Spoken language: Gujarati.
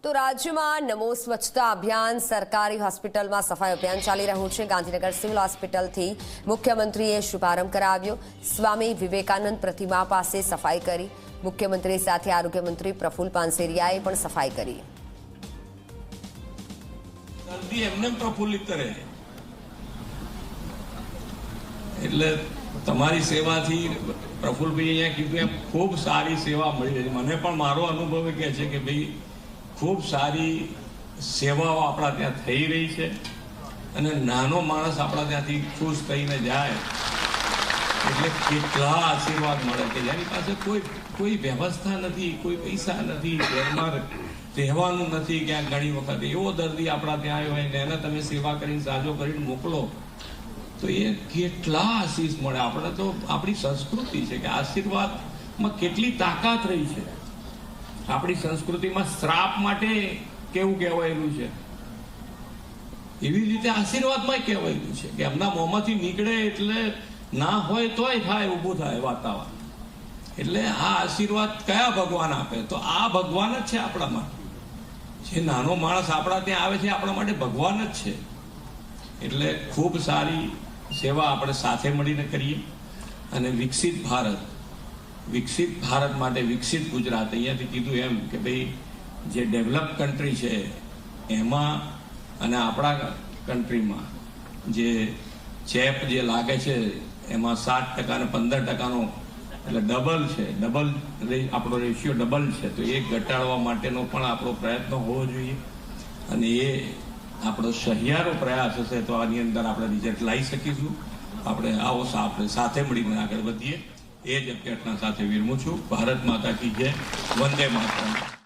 તો રાજ્યમાં નમો સ્વચ્છતા અભિયાન સરકારી હોસ્પિટલમાં સફાઈ અભિયાન ચાલી રહ્યું છે। ગાંધીનગર સિવિલ હોસ્પિટલથી મુખ્યમંત્રીએ શુભારંભ કરાવ્યો। સ્વામી વિવેકાનંદ પ્રતિમા પાસે સફાઈ કરી। મુખ્યમંત્રી સાથે આરોગ્ય મંત્રી પ્રફુલ પાનસેરિયાએ પણ સફાઈ કરી। દર્દી એમને પ્રફુલ્લિત કરે એટલે તમારી સેવાથી પ્રફુલભાઈ અહીંયા કીધું એમ ખૂબ સારી સેવા મળી રહી છે। મને પણ મારો અનુભવ કહે છે કે ભાઈ ખૂબ સારી સેવાઓ આપણા ત્યાં થઈ રહી છે અને નાનો માણસ આપણા ત્યાંથી ખુશ થઈને જાય એટલે કેટલા આશીર્વાદ મળે કે જેની પાસે કોઈ વ્યવસ્થા નથી, કોઈ પૈસા નથી, ઘરમાં રહેવાનું નથી, ક્યાંક ઘણી વખત એવો દર્દી આપણા ત્યાં આવ્યો હોય ને એને તમે સેવા કરીને સાજો કરીને મોકલો તો એ કેટલા આશીષ મળે। આપણે તો આપણી સંસ્કૃતિ છે કે આશીર્વાદમાં કેટલી તાકાત રહી છે। આપણી સંસ્કૃતિમાં શ્રાપ માટે કેવું કહેવાયેલું છે એવી રીતે આશીર્વાદમાં કહેવાયેલું છે કે એમના મોંમાંથી નીકળે એટલે ના હોય તોય થાય, ઊભું થાય વાતાવરણ। એટલે આ આશીર્વાદ કયા ભગવાન આપે? તો આ ભગવાન જ છે આપણા માટે। જે નાનો માણસ આપણા ત્યાં આવે છે આપણા માટે ભગવાન જ છે। એટલે ખૂબ સારી સેવા આપણે સાથે મળીને કરીએ અને વિકસિત ભારત માટે વિકસિત ગુજરાત અહીંયાથી કીધું એમ કે ભાઈ જે ડેવલપ કન્ટ્રી છે એમાં અને આપણા કન્ટ્રીમાં જે ચેપ જે લાગે છે એમાં 7% અને 15%નો એટલે ડબલ છે, આપણો રેશિયો ડબલ છે। તો એ ઘટાડવા માટેનો પણ આપણો પ્રયત્ન હોવો જોઈએ અને એ આપણો સહિયારો પ્રયાસ હશે તો આની અંદર આપણે રિઝલ્ટ લાવી શકીશું। આપણે આપણે સાથે મળીને આગળ વધીએ એ જ અભ્યર્થના સાથે વિરમું છું। ભારત માતા કી જય, વંદે માતરમ।